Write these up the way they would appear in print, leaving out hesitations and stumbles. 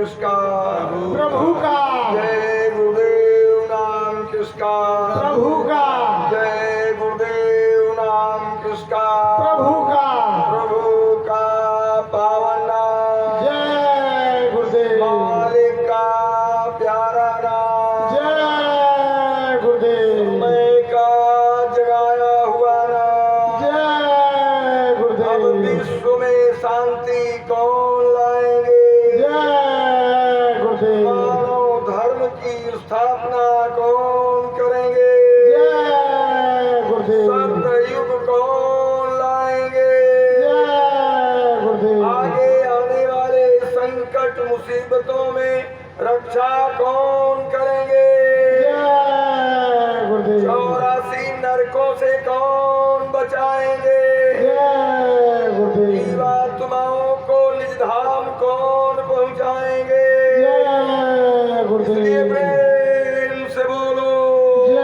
किसका? प्रभु का। जय गुरुदेव नाम किसका? प्रभु का। जय गुरुदेव नाम किसका? प्रभु का। प्रभु का पावन नाम, जय गुरुदेव। मालिक का प्यारा नाम, जय गुरुदेव। समय का जगाया हुआ नाम। जय अब गुरुदेव। विश्व में शांति कौन लाएंगे? जय गुरुदेव। मानव धर्म की स्थापना कौन करेंगे? जय गुरुदेव। सत्ययुग कौन लाएंगे? जय गुरुदेव। आगे आने वाले संकट मुसीबतों में रक्षा कौन करेंगे? जय गुरुदेव। 84 नरकों से कौन बचाएंगे? जय गुरुदेव। जीवात्माओं को निज धाम कौन पहुंचाएंगे? जय इसलिए गुरुदेव। प्रेम से बोलो जय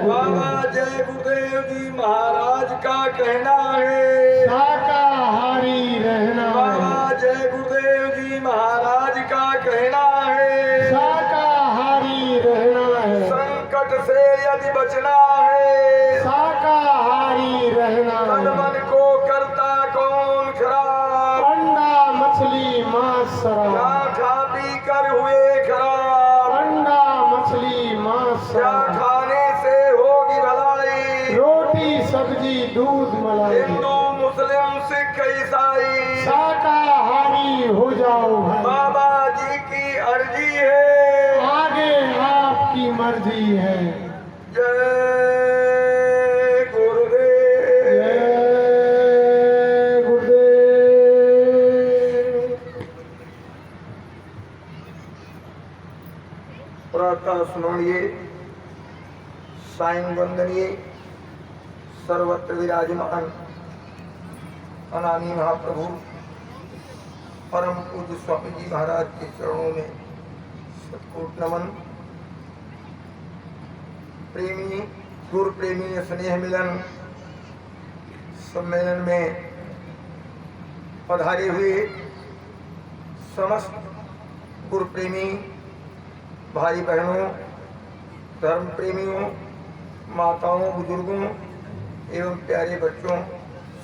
बाबा गुरुदेव। जय गुरुदेव जी महाराज का कहना है। शाकाहारी रहना है। बाबा जय गुरुदेव जी महाराज का कहना है। शाकाहारी रहना है। संकट से यदि बचना है, शाकाहारी रहना तन है। मन को करता कौन खराब? अंडा मछली मांस क्या शराब। खा पी कर हुए खराब? अंडा मछली मांस क्या शराब। खाने से होगी भलाई? रोटी सब्जी दूध मलाई। हिंदू मुस्लिम सिख ईसाई, शाकाहारी हो जाओ भाई। बाबा जी की अर्जी है। आगे आपकी मर्जी है। जय गुरुदेव। जय गुरुदेव। प्रातः स्मरणीय, सायं वंदनीय, सर्वत्र विराजमान अनामी महाप्रभु परम पूज्य स्वामी जी महाराज के चरणों में सतकोट नमन। प्रेमी गुरु प्रेमी स्नेह मिलन सम्मेलन में पधारे हुए समस्त गुरु प्रेमी भाई बहनों, धर्म प्रेमियों, माताओं, बुजुर्गों एवं प्यारे बच्चों,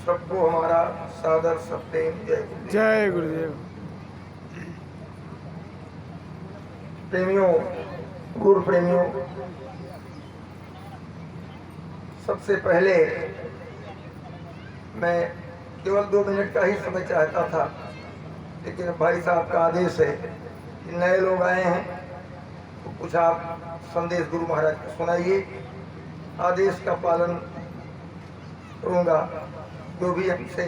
सबको हमारा सादर सप्रेम जय गुरुदेव। जय गुरुदेव। प्रेमियों, गुरु प्रेमियों, सबसे पहले मैं केवल 2 मिनट का ही समय चाहता था, लेकिन भाई साहब का आदेश है कि नए लोग आए हैं तो कुछ आप संदेश गुरु महाराज को सुनाइए। आदेश का पालन करूँगा, जो भी हमसे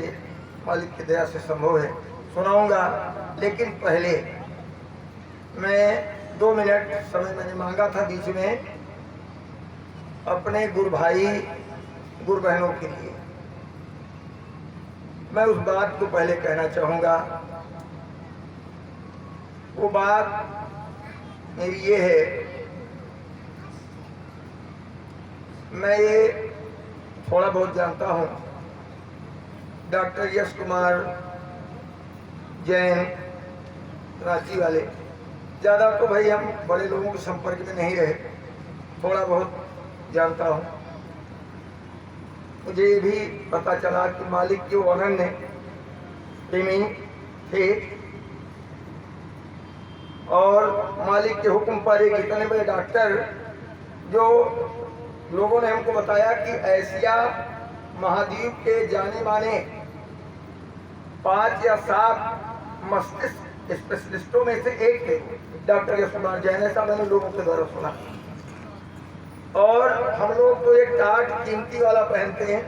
मालिक की दया से संभव है सुनाऊंगा। लेकिन पहले मैं 2 मिनट समय मैंने मांगा था बीच में अपने गुरु भाई गुरु बहनों के लिए। मैं उस बात को पहले कहना चाहूँगा। वो बात मेरी ये है, मैं ये थोड़ा बहुत जानता हूँ। डॉक्टर यश कुमार जैन रांची वाले, ज़्यादा तो भाई हम बड़े लोगों के संपर्क में नहीं रहे, थोड़ा बहुत जानता हूँ। मुझे ये भी पता चला कि मालिक के अनन्य प्रेमी थे और मालिक के हुक्म पर एक इतने बड़े डॉक्टर, जो लोगों ने हमको बताया कि एशिया महाद्वीप के जाने माने 5 या 7 मस्तिष्क स्पेशलिस्टों में से एक थे डॉक्टर यश कुमार जैन। ऐसा मैंने लोगों के द्वारा सुना। और हम लोग तो एक टाट कीमती वाला पहनते हैं,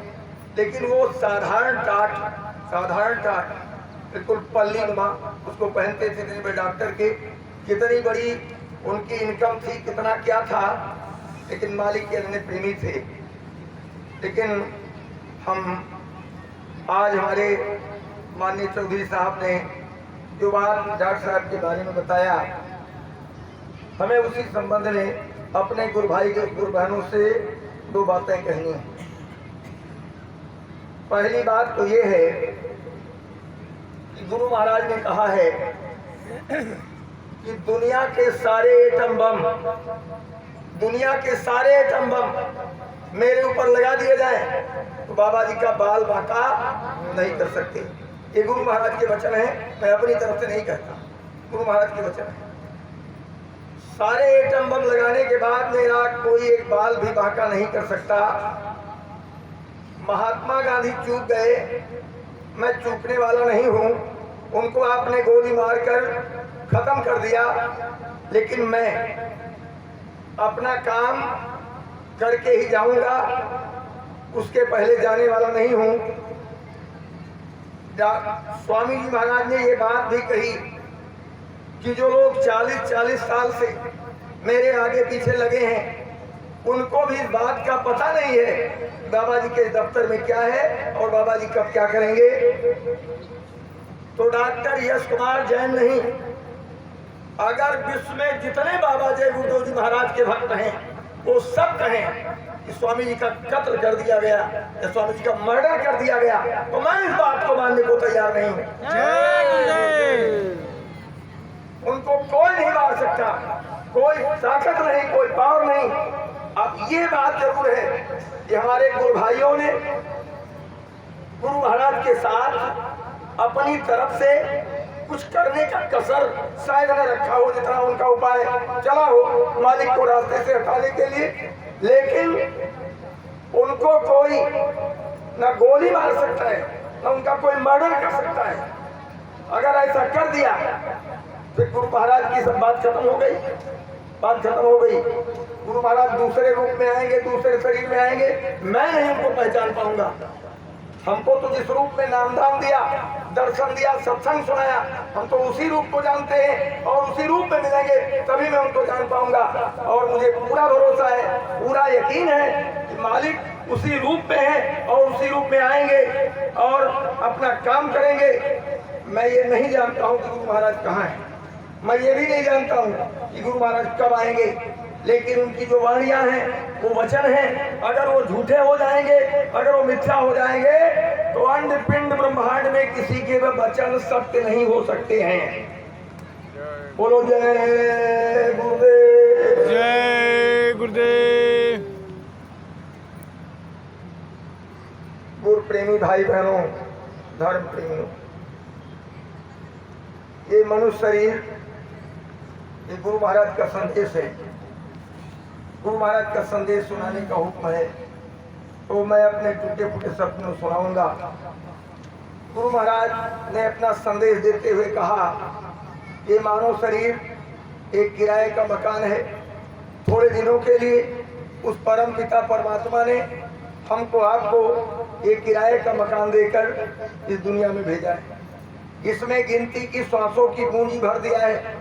लेकिन वो साधारण टाट बिल्कुल पल्ली नुमा उसको पहनते थे। इतने बड़े डॉक्टर के कितनी बड़ी उनकी इनकम थी, कितना क्या था, लेकिन मालिक के अन्य प्रेमी थे। लेकिन हम आज हमारे माननीय चौधरी साहब ने जो बात डॉक्टर साहब के बारे में बताया, हमें उसी संबंध में अपने गुरु भाई के गुरु बहनों से 2 बातें कहनी हैं। पहली बात तो ये है कि गुरु महाराज ने कहा है कि दुनिया के सारे एटम बम मेरे ऊपर लगा दिए जाए तो बाबा जी का बाल बांका नहीं कर सकते। ये गुरु महाराज के वचन है, मैं अपनी तरफ से नहीं कहता, गुरु महाराज के वचन है। सारे एटम बम लगाने के बाद मेरा कोई एक बाल भी बांका नहीं कर सकता। महात्मा गांधी चूक गए, मैं चूकने वाला नहीं हूं, उनको आपने गोली मारकर खत्म कर दिया, लेकिन मैं अपना काम करके ही जाऊंगा, उसके पहले जाने वाला नहीं हूं। स्वामी जी महाराज ने ये बात भी कही कि जो लोग 40-40 साल से मेरे आगे पीछे लगे हैं, उनको भी इस बात का पता नहीं है बाबा जी के दफ्तर में क्या है और बाबा जी कब क्या करेंगे। तो डॉक्टर यश कुमार जैन नहीं, अगर विश्व में जितने बाबा जय गुरुदेव जी महाराज के भक्त हैं वो सब कहें कि स्वामी जी का कत्ल कर दिया गया या स्वामी जी का मर्डर कर दिया गया, तो मैं इस बात को मानने को तैयार नहीं हूं। उनको कोई नहीं मार सकता, कोई ताकत नहीं, कोई पावर नहीं। अब ये बात जरूर है कि हमारे गुरु भाइयों ने गुरु महाराज के साथ अपनी तरफ से कुछ करने का कसर शायद न रखा हो, जितना उनका उपाय चला हो मालिक को रास्ते से हटाने के लिए, लेकिन उनको कोई न गोली मार सकता है न उनका कोई मर्डर कर सकता है। अगर ऐसा कर दिया तो गुरु महाराज की सब बात खत्म हो गई, बात खत्म हो गई। गुरु महाराज दूसरे रूप में आएंगे, दूसरे शरीर में आएंगे, मैं नहीं उनको पहचान पाऊंगा। हमको तो जिस रूप में नामदान दिया, दर्शन दिया, सत्संग सुनाया, हम तो उसी रूप को जानते हैं और उसी रूप में मिलेंगे तभी मैं उनको जान पाऊंगा। और मुझे पूरा भरोसा है, पूरा यकीन है कि मालिक उसी रूप में है और उसी रूप में आएंगे और अपना काम करेंगे। मैं ये नहीं जानता हूँ कि गुरु महाराज कहाँ हैं, मैं ये भी नहीं जानता हूँ कि गुरु महाराज कब आएंगे, लेकिन उनकी जो वाणियां हैं वो वचन हैं। अगर वो झूठे हो जाएंगे, अगर वो मिथ्या हो जाएंगे, तो अंड पिंड ब्रह्मांड में किसी के भी वचन सत्य नहीं हो सकते हैं। बोलो जय गुरुदेव, जय गुरुदेव। गुरु प्रेमी भाई बहनों, धर्म प्रेमियों, ये मनुष्य शरीर ये गुरु महाराज का संदेश है, गुरु महाराज का संदेश सुनाने का हुक्म है, तो मैं अपने टूटे फूटे शब्द में सुनाऊंगा। गुरु महाराज ने अपना संदेश देते हुए कहा, ये मानव शरीर एक किराए का मकान है। थोड़े दिनों के लिए उस परम पिता परमात्मा ने हमको आपको एक किराए का मकान देकर इस दुनिया में भेजा है। इसमें गिनती की श्वासों की पूंजी भर दिया है।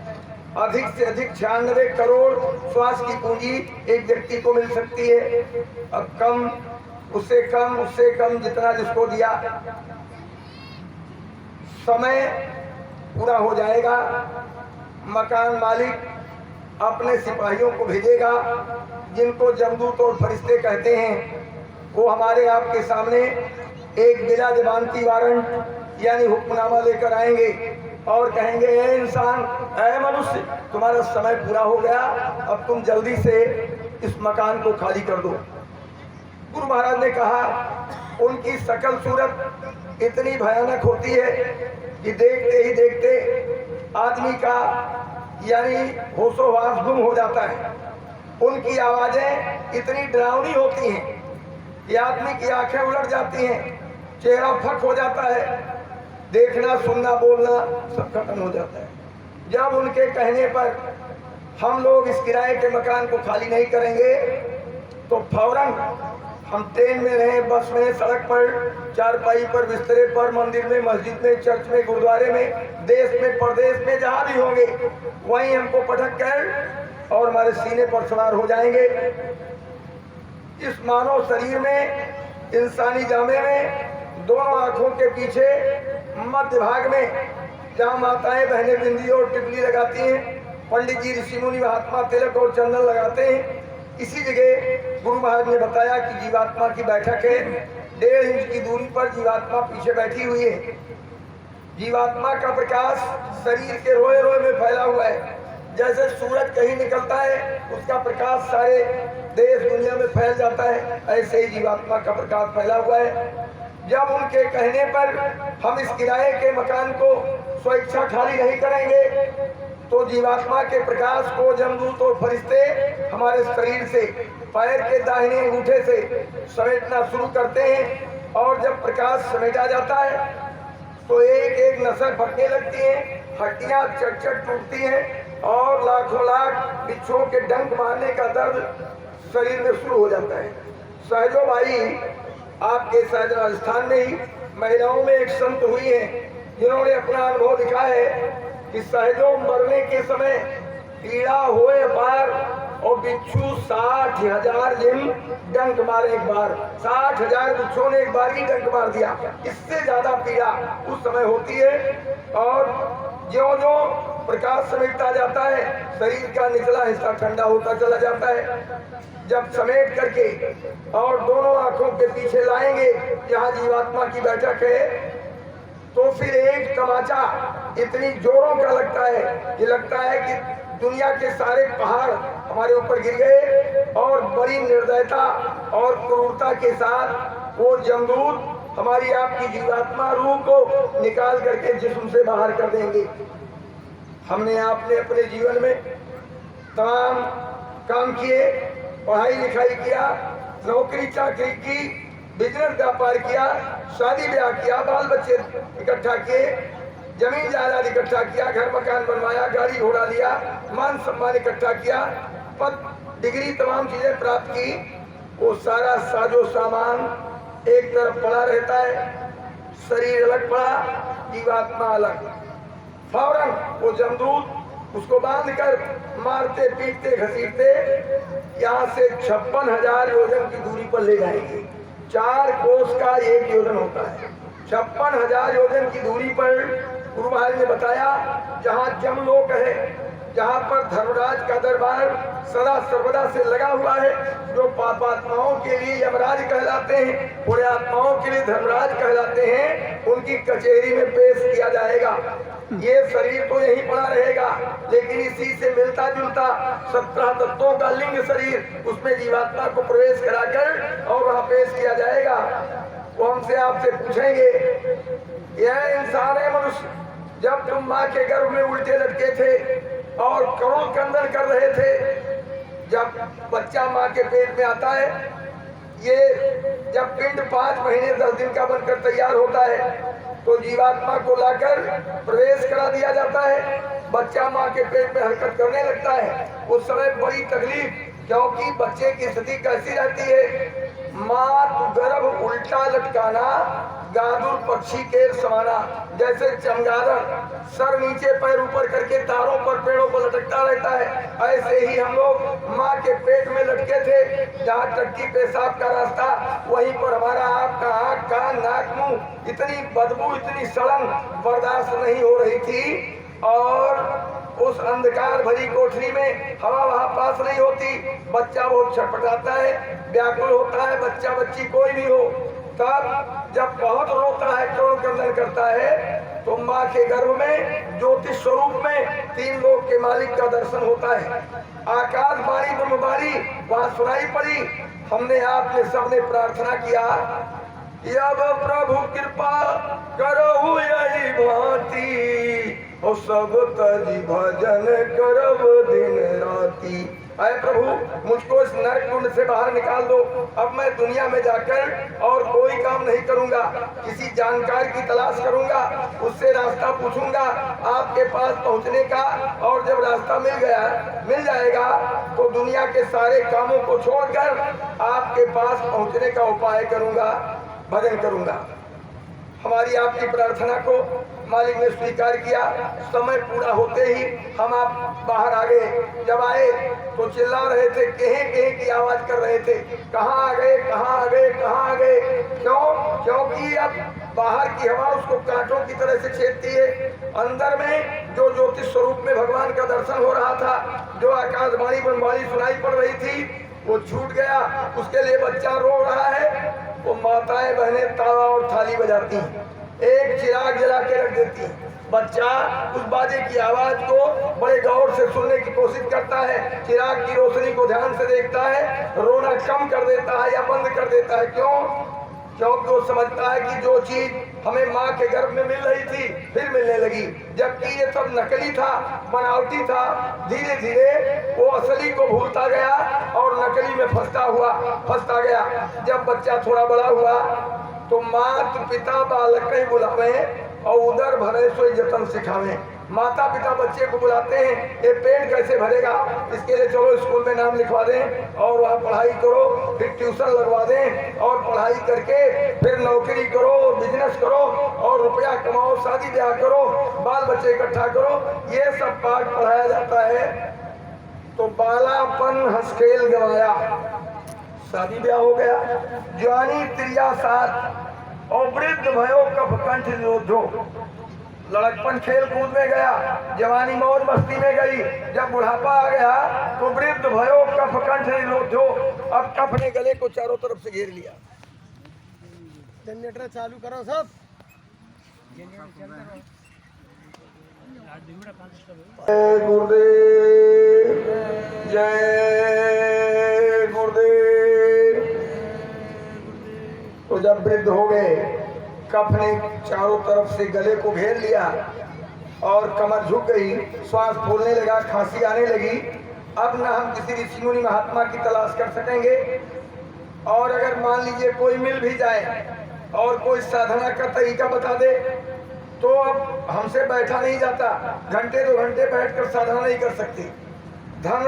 अधिक से अधिक 96 करोड़ श्वास की पूंजी एक व्यक्ति को मिल सकती है। अब कम, उससे कम जितना जिसको दिया, समय पूरा हो जाएगा। मकान मालिक अपने सिपाहियों को भेजेगा, जिनको जमदूत और फरिश्ते कहते हैं। वो हमारे आपके सामने एक बिला जमानती वारंट यानी हुक्मनामा लेकर आएंगे और कहेंगे, ए इंसान, ए मनुष्य, तुम्हारा समय पूरा हो गया, अब तुम जल्दी से इस मकान को खाली कर दो। गुरु महाराज ने कहा, उनकी शकल सूरत इतनी भयानक होती है कि देखते ही देखते आदमी का यानी होशोहवास गुम हो जाता है। उनकी आवाजें इतनी डरावनी होती हैं कि आदमी की आंखें उलट जाती हैं, चेहरा फट हो जाता है, देखना, सुनना, बोलना सब खत्म हो जाता है। जब उनके कहने पर हम लोग इस किराए के मकान को खाली नहीं करेंगे तो फौरन हम ट्रेन में रहें, बस में, सड़क पर, चारपाई पर, बिस्तरे पर, मंदिर में, मस्जिद में, चर्च में, गुरुद्वारे में, देश में, प्रदेश में, जहाँ भी होंगे वहीं हमको पटक कर और हमारे सीने पर सवार हो जाएंगे। इस मानव शरीर में, इंसानी जामे में, दोनों आंखों के पीछे मध्य भाग में जहाँ माताएं बहनें बिंदी और टिकली लगाती हैं, पंडित जी ऋषि मुनि महात्मा तिलक और चंदन लगाते हैं, इसी जगह गुरु महाराज ने बताया कि जीवात्मा की बैठक है। 1.5 इंच की दूरी पर जीवात्मा पीछे बैठी हुई है। जीवात्मा का प्रकाश शरीर के रोए रोए में फैला हुआ है। जैसे सूरज कहीं निकलता है उसका प्रकाश सारे देश दुनिया में फैल जाता है, ऐसे ही जीवात्मा का प्रकाश फैला हुआ है। जब उनके कहने पर हम इस किराए के मकान को स्वेच्छा खाली नहीं करेंगे तो जीवात्मा के प्रकाश को जमदूत और फरिश्ते हमारे शरीर से पैर के दाहिने अंगूठे से समेटना शुरू करते हैं। और जब प्रकाश समेटा जाता है तो एक एक नसें फटने लगती हैं, हड्डियां चट चट टूटती हैं और लाखों लाख बिच्छुओं के डंक मारने का दर्द शरीर में शुरू हो जाता है। सहजो भाई, आपके शायद राजस्थान में ही महिलाओं में एक संत हुई हैं जिन्होंने अपना अनुभव लिखा है कि सहजो मरने के समय पीड़ा होए बार और बिच्छू 60,000 दिन डंक मारे एक बार। 60,000 बिच्छुओं ने एक बार ही डंक मार दिया। इससे ज्यादा पीड़ा उस समय होती है। और ज्यों-ज्यों प्रकाश समेटता जाता है शरीर का निचला हिस्सा ठंडा होता चला जाता है। जब समेट करके और दोनों आंखों के पीछे लाएंगे जहाँ जीवात्मा की बैठक है तो फिर एक तमाचा इतनी जोरों का लगता है कि लगता है कि दुनिया के सारे पहाड़ हमारे ऊपर गिर गए। और बड़ी निर्दयता और क्रूरता के साथ वो जमदूत हमारी आपकी जीवात्मा रूह को निकाल करके जिस्म से बाहर कर देंगे। हमने आपने अपने जीवन में तमाम काम किए, पढ़ाई लिखाई किया, नौकरी चाकरी की, बिजनेस व्यापार किया, शादी ब्याह किया, बाल बच्चे इकट्ठा किए, जमीन जायदाद इकट्ठा किया, घर मकान बनवाया, गाड़ी घोड़ा लिया, मान सम्मान इकट्ठा किया, पद डिग्री तमाम चीजें प्राप्त की। वो सारा साजो सामान एक तरफ पड़ा रहता है, शरीर अलग पड़ा, जीवात्मा अलग। फौरन वो जमदूत उसको बांधकर मारते पीटते घसीटते यहाँ से 56,000 योजन की दूरी पर ले जाएंगे। 4 कोस का एक योजन होता है। 56,000 योजन की दूरी पर गुरु महाराज ने बताया जहाँ जमलोक है, जहाँ पर धर्मराज का दरबार सदा सर्वदा से लगा हुआ है। जो पापात्माओं के लिए यमराज कहलाते हैं, पुण्यात्माओं के लिए धर्मराज कहलाते हैं, उनकी कचहरी में पेश किया जाएगा। ये शरीर तो यहीं पड़ा रहेगा, लेकिन इसी से मिलता जुलता 17 तत्वों का लिंग शरीर, उसमें जीवात्मा को प्रवेश कराकर और वहाँ पेश किया जाएगा। वो हमसे आपसे पूछेंगे, यह इंसान है मनुष्य, जब तुम माँ के गर्भ में उल्टे लटके थे और करोड़ कंदन कर रहे थे, जब बच्चा माँ के पेट में आता है, ये जब पिंड 5 महीने 10 दिन का बनकर तैयार होता है तो जीवात्मा को लाकर प्रवेश करा दिया जाता है। बच्चा माँ के पेट में हरकत करने लगता है। उस समय बड़ी तकलीफ, क्योंकि बच्चे की स्थिति कैसी रहती है, माँ गर्भ उल्टा लटकाना, गादुर पक्षी के समाना, जैसे चमगादड़ सर नीचे पैर ऊपर करके तारों पर पेड़ों पर लटकता रहता है, ऐसे ही हम लोग माँ के पेट में लटके थे। जहाँ टट्टी पेशाब का रास्ता, वहीं पर हमारा आपका आँख कान नाक मुंह, इतनी बदबू इतनी सड़न बर्दाश्त नहीं हो रही थी। और उस अंधकार भरी कोठरी में हवा वहाँ पास नहीं होती, बच्चा बहुत छटपटाता है, व्याकुल होता है, बच्चा बच्ची कोई भी हो। तब जब बहुत रोता है, करोड़ क्रंदन करता है, तो माँ के गर्भ में ज्योतिष स्वरूप में 3 लोक के मालिक का दर्शन होता है। आकाशवाणी ब्रह्मवाणी वहाँ सुनाई पड़ी। हमने आपने सबने प्रार्थना किया, अब प्रभु कृपा करो यही भांति, और सब तजी भजन करब दिन राती। आए प्रभु, मुझको इस नरक कुंड से बाहर निकाल दो। अब मैं दुनिया में जाकर और कोई काम नहीं करूंगा, किसी जानकार की तलाश करूंगा, उससे रास्ता पूछूंगा आपके पास पहुंचने का। और जब रास्ता मिल जाएगा तो दुनिया के सारे कामों को छोड़कर आपके पास पहुंचने का उपाय करूंगा, भजन करूंगा। हमारी आपकी प्रार्थना को मालिक ने स्वीकार किया। समय पूरा होते ही हम आप बाहर आ गए। जब आए तो चिल्ला रहे थे, कहें की आवाज कर रहे थे, कहाँ आ गए, कहाँ आ गए, कहाँ आ गए। क्यों? क्योंकि अब बाहर की हवा उसको कांटों की तरह से छेदती है। अंदर में जो ज्योतिष स्वरूप में भगवान का दर्शन हो रहा था, जो आकाशवाणी ब्रह्मवाणी सुनाई पड़ रही थी, वो छूट गया। उसके लिए बच्चा रो रहा है, वो माताएं बहनें ताला और थाली बजाती हैं। एक चिराग जला के रख देती हैं। बच्चा उस बाजे की आवाज को बड़े गौर से सुनने की कोशिश करता है, चिराग की रोशनी को ध्यान से देखता है, रोना कम कर देता है या बंद कर देता है। क्यों? क्योंकि वो समझता है कि जो चीज हमें माँ के गर्भ में मिल रही थी फिर मिलने लगी, जबकि ये सब नकली था, बनावटी था। धीरे धीरे वो असली को भूलता गया और नकली में फंसता गया। जब बच्चा थोड़ा बड़ा हुआ तो मात पिता बालक ही बुलावे और उधर भरे सोई जतन सिखावे। माता पिता बच्चे को बुलाते हैं, ये पेट कैसे भरेगा, इसके लिए चलो स्कूल में नाम लिखवा दें और वहाँ पढ़ाई करो, फिर ट्यूशन लगवा दें और पढ़ाई करके फिर नौकरी करो, बिजनेस करो और रुपया कमाओ, शादी ब्याह करो, बाल बच्चे इकट्ठा करो, ये सब पाठ पढ़ाया जाता है। तो बालापन हंस खेल गवाया, शादी ब्याह हो गया, जवानी त्रिया साथ और वृद्ध भयो कफ कंठ निरोधो। लड़कपन खेल कूद में गया, जवानी मौज मस्ती में गई, जब बुढ़ापा आ गया तो वृद्ध भयो कफ कंठ निरोधो। अब कफ ने गले को चारों तरफ से घेर लिया। जनरेटर चालू करो सब। जय गुरुदेव, जय गुरुदेव। तो जब वृद्ध हो गए, कफ ने चारों तरफ से गले को घेर लिया और कमर झुक गई, श्वास फूलने लगा, खांसी आने लगी। अब न हम किसी ऋषि मुनि महात्मा की तलाश कर सकेंगे, और अगर मान लीजिए कोई मिल भी जाए और कोई साधना का तरीका बता दे तो अब हमसे बैठा नहीं जाता, घंटे 2 घंटे बैठकर साधना नहीं कर सकते, धन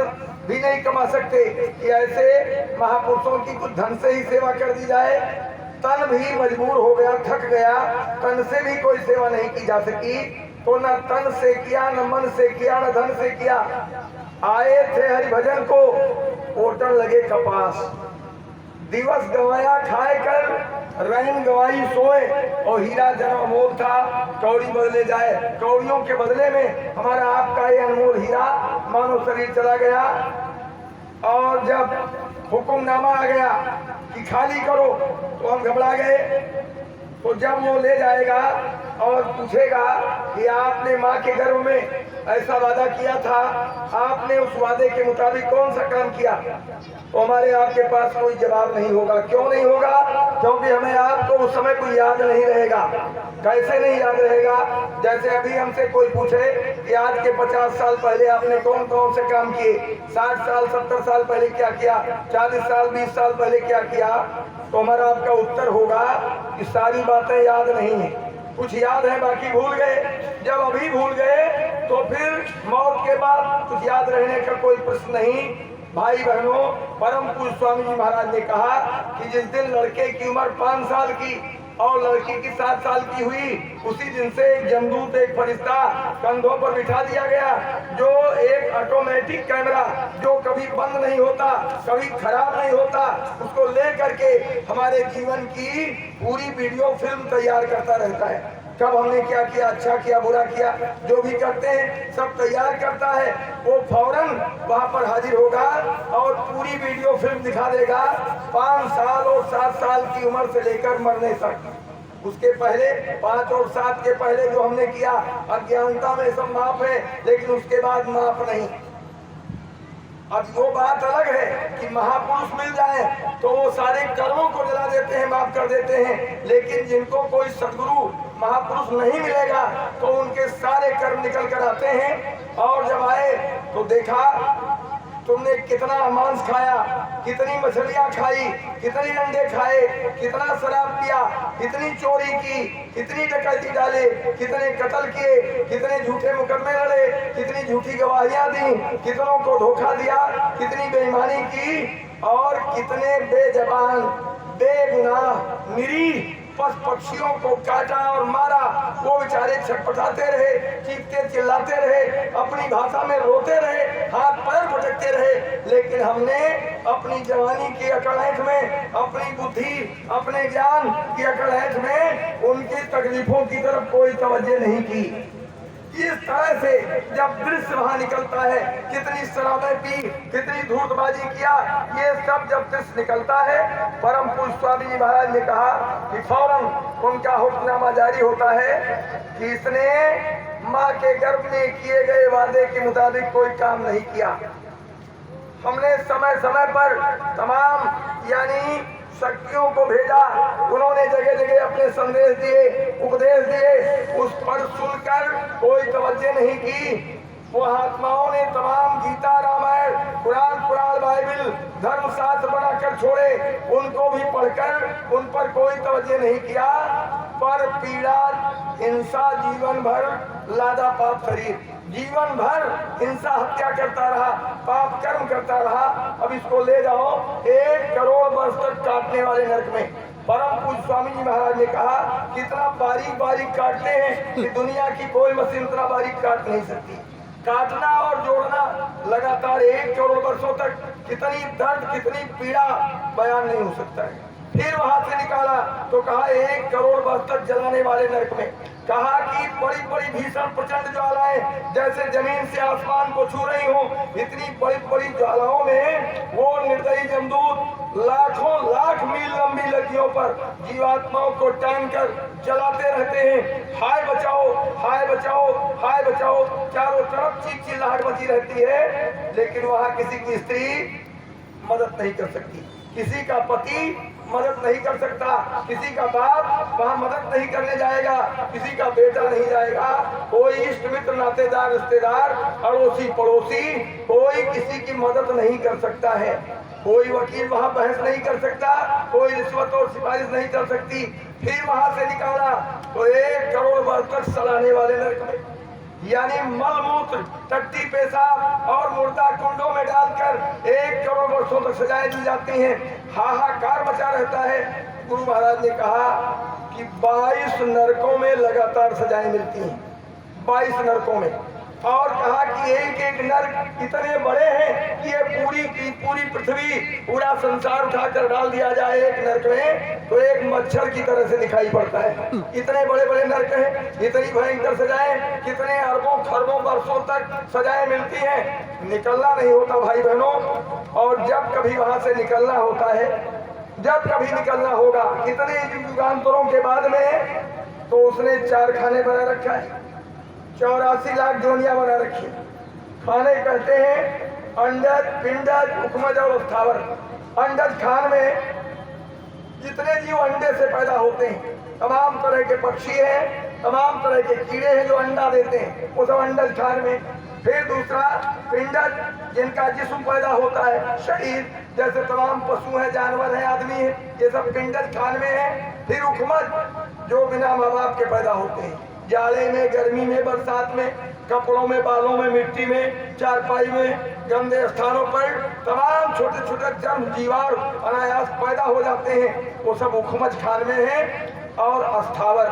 भी नहीं कमा सकते कि ऐसे महापुरुषों की कुछ धन से ही सेवा कर दी जाए। तन भी मजबूर हो गया, थक गया, तन से भी कोई सेवा नहीं की जा सकी, तो न तन से किया, न मन से किया, न धन से किया। आए थे हरिभजन को, ओटन लगे कपास, दिवस गवाया खाए कर, रैन गवाई सोए, और हीरा जन्म अमोल था, कौड़ी बदले जाए। कौड़ियों के बदले में हमारा आपका ये अनमोल हीरा मानो शरीर चला गया। और जब हुक्मनामा आ गया कि खाली करो तो हम घबरा गए। तो जब वो ले जाएगा और पूछेगा कि आपने माँ के गर्भ में ऐसा वादा किया था, आपने उस वादे के मुताबिक कौन सा काम किया, तो हमारे आपके पास कोई जवाब नहीं होगा। क्यों नहीं होगा? क्योंकि हमें आपको उस समय कोई याद नहीं रहेगा। कैसे नहीं याद रहेगा? जैसे अभी हमसे कोई पूछे कि आज के 50 साल पहले आपने कौन कौन से काम किए, 60 साल 70 साल पहले क्या किया, 40 साल 20 साल पहले क्या किया, तो हमारा आपका उत्तर होगा कि सारी बातें याद नहीं है, कुछ याद है बाकी भूल गए। जब अभी भूल गए तो फिर मौत के बाद कुछ याद रहने का कोई प्रश्न नहीं। भाई बहनों, परम पूज्य स्वामी जी महाराज ने कहा कि जिस दिन लड़के की उम्र 5 साल की और लड़की की 7 साल की हुई, उसी दिन से एक जमदूत, एक फरिश्ता कंधों पर बिठा दिया गया, जो एक ऑटोमेटिक कैमरा जो कभी बंद नहीं होता, कभी खराब नहीं होता, उसको ले करके हमारे जीवन की पूरी वीडियो फिल्म तैयार करता रहता है। कब हमने क्या किया, अच्छा किया, बुरा किया, जो भी करते हैं सब तैयार करता है। वो फौरन वहां पर हाजिर होगा और पूरी वीडियो फिल्म दिखा देगा, 5 साल और 7 साल की उम्र से लेकर मरने तक। उसके पहले 5 और 7 के पहले जो हमने किया, अज्ञानता में सब माफ है, लेकिन उसके बाद माफ नहीं। अब वो बात अलग है कि महापुरुष मिल जाए तो वो सारे कर्मों को जला देते हैं, माफ कर देते हैं, लेकिन जिनको कोई सदगुरु महापुरुष नहीं मिलेगा तो उनके सारे कर्म निकल कर आते हैं। और जब आए तो देखा तुमने कितना मांस खाया, कितनी मछलियां खाई, कितने अंडे खाए, कितना शराब पिया, कितनी चोरी की, कितनी डकैती डाले, कितने कत्ल किए, कितने झूठे मुकदमे लड़े, कितनी झूठी गवाहियां दी, कितनों को धोखा दिया, कितनी बेईमानी की, और कितने बेजबान बेगुनाह निरीह पशु पक्षियों को काटा और मारा। वो बेचारे छटपटाते रहे, चीखते चिल्लाते रहे, अपनी भाषा में रोते रहे, हाथ पैर भटकते रहे, लेकिन हमने अपनी जवानी की अकड़ैंठ में, अपनी बुद्धि, अपने ज्ञान की अकड़ैंठ में उनकी तकलीफों की तरफ कोई तवज्जो नहीं की। इस तरह से जब दृश्य वहां निकलता है, कितनी शराबें पी, कितनी धूर्तबाजी किया, ये सब जब दृश्य निकलता है, परम पूज्य स्वामी जी महाराज ने कहा कि फौरन उनका हुक्मनामा जारी होता है कि इसने माँ के गर्भ में किए गए वादे के मुताबिक कोई काम नहीं किया। हमने समय समय पर तमाम यानी शक्तियों को भेजा, उन्होंने जगह जगह अपने संदेश दिए, उपदेश दिए, उस पर सुनकर कोई तवज्जो नहीं की। वो महात्माओं ने तमाम गीता, रामायण, पुराण बाइबिल, धर्मशास्त्र बनाकर छोड़े, उनको भी पढ़कर उन पर कोई तवज्जो नहीं किया। पर पीड़ा हिंसा जीवन भर लादा पाप शरीर, जीवन भर हिंसा हत्या करता रहा, पाप कर्म करता रहा। अब इसको ले जाओ 1 करोड़ वर्ष तक काटने वाले नरक में। परम पूज्य स्वामी जी महाराज ने कहा कितना बारीक बारीक काटते हैं कि दुनिया की कोई मशीन उतना बारीक काट नहीं सकती। काटना और जोड़ना लगातार 1 करोड़ वर्षों तक कितनी दर्द, कितनी पीड़ा बयान नहीं हो सकता है। फिर वहां से निकाला तो कहा 1 करोड़ वर्ष तक जलाने वाले नरक में। कहा कि बड़ी बड़ी भीषण प्रचंड ज्वालाएं जैसे जमीन से आसमान को छू रही हो, इतनी बड़ी बड़ी ज्वालाओं में वो निर्दयी जमदूत लाखों लाख मील लंबी लकड़ियों पर जीवात्माओं को टांग कर जलाते रहते हैं। हाय बचाओ, हाय बचाओ, हाय बचाओ, चारों तरफ चीख चिल्लाहट मची रहती है। लेकिन वहां किसी की स्त्री मदद नहीं कर सकती, किसी का पति मदद नहीं कर सकता, किसी का बाप वहां मदद नहीं करने जाएगा, किसी का बेटा नहीं जाएगा, कोई इष्ट मित्र, नातेदार, रिश्तेदार, अड़ोसी पड़ोसी, कोई किसी की मदद नहीं कर सकता है। कोई वकील वहां बहस नहीं कर सकता, कोई रिश्वत और सिफारिश नहीं कर सकती। फिर वहां से निकाला तो 1 करोड़ वर्ष तक सलाने वाले नरक में, यानी मलमूत्र, टट्टी, पेशाब और मुर्दा कुंडों में डालकर 1 करोड़ वर्षों तक सजाएं दी जाती हैं। हाहाकार मचा रहता है। गुरु महाराज ने कहा कि 22 नरकों में लगातार सजाएं मिलती हैं, 22 नरकों में। और कहा कि एक एक नरक इतने बड़े हैं कि ये पूरी की पूरी पृथ्वी, पूरा संसार उठाकर डाल दिया जाए एक नरक में तो एक मच्छर की तरह से दिखाई पड़ता है। इतने बड़े बड़े नरक हैं, इतनी भयंकर सजाएं, कितने अरबों खरबों वर्षों तक सजाएं मिलती हैं। निकलना नहीं होता भाई बहनों। और जब कभी वहां से निकलना होता है, जब कभी निकलना होगा, कितने युगांतरों के बाद में, तो उसने 4 खाने बना रखा है, 84 लाख जोनियां बना रखी। खाने कहते हैं अंडज, पिंडज, उकमज और स्थावर। अंडज खान में जितने जीव अंडे से पैदा होते हैं, तमाम तरह के पक्षी हैं, तमाम तरह के कीड़े हैं जो अंडा देते हैं, वो सब अंडज खान में। फिर दूसरा पिंडज, जिनका जिस्म पैदा होता है, शरीर, जैसे तमाम पशु हैं, जानवर हैं, आदमी हैं, ये सब पिंडज खान में है। फिर उकमज, जो बिना माँ बाप के पैदा होते हैं, जाड़े में, गर्मी में, बरसात में, कपड़ों में, बालों में, मिट्टी में, चारपाई में, गंदे स्थानों पर तमाम छोटे छोटे जन्म जीवाणु अनायास पैदा हो जाते हैं, वो सब उकमज खान में है। और अस्थावर,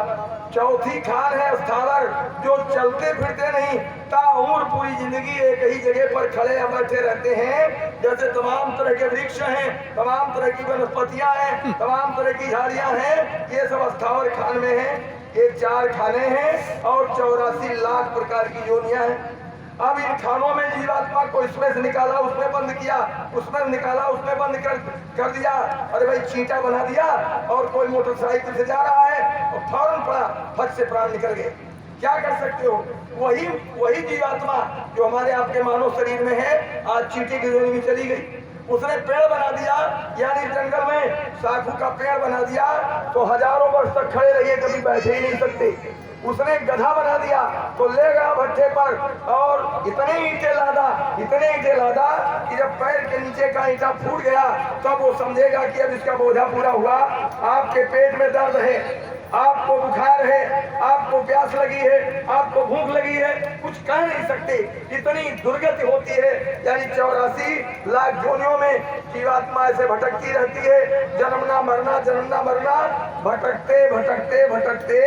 चौथी खान है अस्थावर, जो चलते फिरते नहीं, ताउम्र पूरी जिंदगी एक ही जगह पर खड़े या बैठे रहते हैं। जैसे तमाम तरह के वृक्ष हैं, तमाम तरह की वनस्पतियां हैं, तमाम तरह की झाड़ियां हैं, ये सब अस्थावर खान में है। ये 4 खाने हैं और 84 लाख प्रकार की योनियां हैं। अब इन खानों में जीवात्मा को इसमें से निकाला, उसमें बंद किया, उसमें निकाला, उसमें बंद कर दिया। अरे भाई चींटा बना दिया और कोई मोटरसाइकिल से जा रहा है और फौरन पड़ा, फट से प्राण निकल गए। क्या कर सकते हो? वही जीवात्मा जो हमारे आपके मानव शरीर में है, आज चींटे की योनि में चली गई। उसने पेड़ बना दिया, यानी जंगल में साखू का पेड़ बना दिया तो हजारों वर्ष तक खड़े रहिए, कभी बैठे ही नहीं सकते। उसने गधा बना दिया तो ले गया भट्टे पर और इतने ईंटे लादा कि जब पैर के नीचे का ईंटा फूट गया तब वो समझेगा कि अब इसका बोझा पूरा हुआ। आपके पेट में दर्द है, आपको बुखार है, आपको प्यास लगी है, आपको भूख लगी है, कुछ कह नहीं सकते, इतनी दुर्गति होती है। यानी 84 लाख योनियों में जीवात्मा ऐसे भटकती रहती है, जन्मना मरना, जन्मना मरना, भटकते भटकते भटकते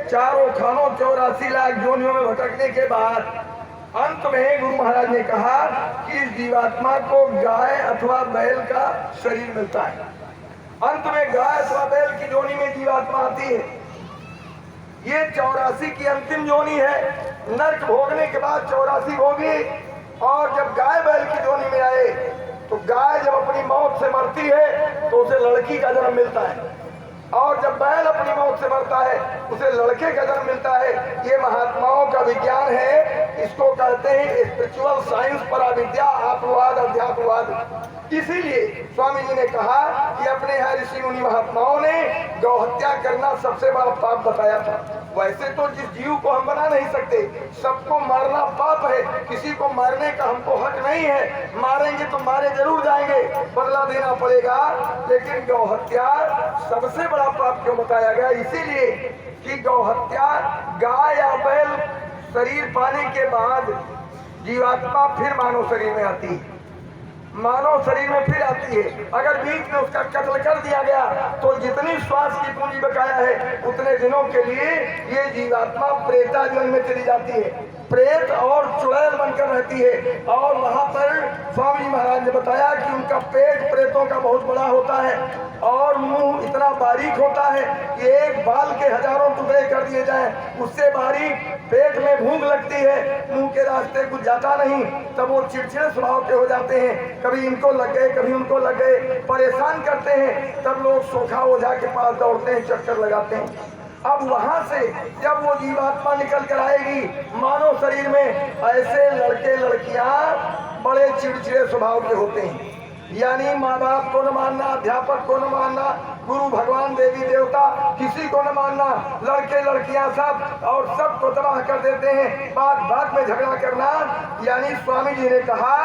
चारों खानों 84 लाख योनियों में भटकने के बाद अंत में गुरु महाराज ने कहा कि इस जीवात्मा को गाय अथवा बैल का शरीर मिलता है। अंत में गाय अथवा बैल की योनि में जीवात्मा आती है। ये 84 की अंतिम योनि है। नर्क भोगने के बाद 84 होगी। और जब गाय बैल की योनि में आए तो गाय जब अपनी मौत से मरती है तो उसे लड़की का जन्म मिलता है, और जब बैल अपनी मौत से मरता है उसे लड़के का जन्म मिलता है। ये महात्माओं का विज्ञान है, इसको कहते हैं स्पिरिचुअल साइंस, पराविद्या, आत्मवाद, अध्यात्मवाद। इसीलिए स्वामी जी ने कहा कि अपने यहाँ ऋषि मुनि महात्माओं ने गौ हत्या करना सबसे बड़ा पाप बताया था। वैसे तो जिस जीव को हम बना नहीं सकते, सबको मारना पाप है, किसी को मारने का हमको हक नहीं है। मारेंगे तो मारे जरूर जाएंगे, बदला देना पड़ेगा, लेकिन गौ हत्या सबसे बड़ा पाप क्यों बताया गया? इसीलिए कि गौ हत्या, गाय या बैल शरीर पाने के बाद जीवात्मा फिर मानव शरीर में आती है, मानव शरीर में फिर आती है। अगर बीच में उसका कत्ल कर दिया गया तो जितनी श्वास की पूंजी बकाया है उतने दिनों के लिए ये जीवात्मा प्रेताजीवन में चली जाती है, प्रेत और चुड़ैल बनकर रहती है। और वहां पर स्वामी जी महाराज ने बताया कि उनका पेट प्रेतों का बहुत बड़ा होता है और मुंह इतना बारीक होता है कि एक बाल के हजारों टुकड़े कर दिए जाएं, उससे बारीक। पेट में भूख लगती है, मुंह के रास्ते कुछ जाता नहीं, तब वो चिड़चिड़े स्वभाव के हो जाते हैं, कभी इनको लग गए कभी उनको लग गए, परेशान करते हैं। तब लोग सोखा ओझा के पास दौड़ते हैं, चक्कर लगाते हैं। अब वहां से जब वो जीवात्मा निकल कर आएगी मानव शरीर में, ऐसे लड़के लड़कियां बड़े चिड़चिड़े स्वभाव के होते हैं, यानी माँ बाप को न मानना, अध्यापक को न मानना, गुरु भगवान देवी देवता किसी को न मानना, लड़के लड़कियां सब, और सब को तबाह कर देते हैं, बात बात में झगड़ा करना। यानी स्वामी जी ने कहा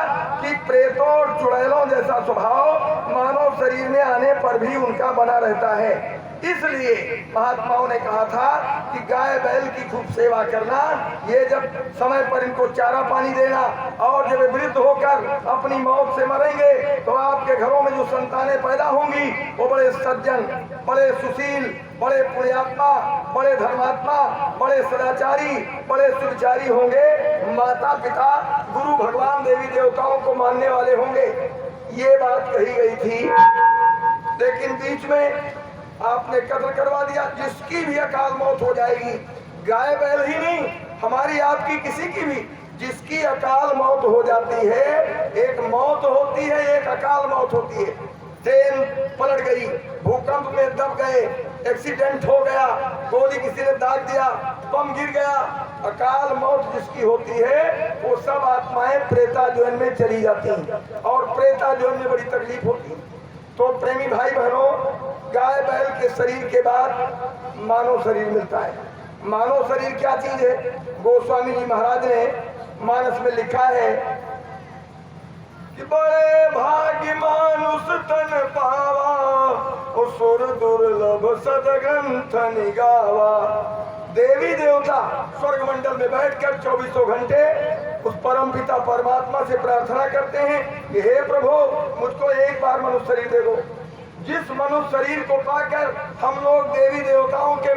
कि प्रेतों और चुड़ैलों जैसा स्वभाव मानव शरीर में आने पर भी उनका बना रहता है। इसलिए महात्माओं ने कहा था कि गाय बैल की खूब सेवा करना, ये जब समय पर इनको चारा पानी देना, और जब वृद्ध होकर अपनी मौत से मरेंगे तो आपके घरों में जो संतानें पैदा होंगी वो बड़े सज्जन, बड़े सुशील, बड़े पुण्यात्मा, बड़े धर्मात्मा, बड़े सदाचारी, बड़े सुविचारी होंगे। माता पिता गुरु भगवान देवी देवताओं को मानने वाले होंगे। ये बात कही गई थी, लेकिन बीच में आपने कत्ल करवा दिया। जिसकी भी अकाल मौत हो जाएगी, गाय बैल ही नहीं, हमारी आपकी किसी की भी जिसकी अकाल मौत हो जाती है, एक मौत होती है, एक अकाल मौत होती है। ट्रेन पलट गई, भूकंप में दब गए, एक्सीडेंट हो गया, गोली किसी ने दाग दिया, बम गिर गया, अकाल मौत जिसकी होती है वो सब आत्माएं प्रेताजीवन में चली जाती हैं, और प्रेताजीवन में बड़ी तकलीफ होती है। तो प्रेमी भाई बहनों, गाय बैल के शरीर के बाद मानव शरीर मिलता है। मानव शरीर क्या चीज है? गोस्वामी जी महाराज ने मानस में लिखा है कि बड़े भाग्य मानुष तन पावा, सुर दुर्लभ सदग्रंथ निगावा। देवी देवता स्वर्ग मंडल में बैठकर 24 घंटे उस परम पिता परमात्मा से प्रार्थना करते हैं कि हे प्रभु, मुझको एक बार मनुष्य शरीर दे दो। जिस मनुष्य शरीर को पाकर हम लोग देवी देवताओं के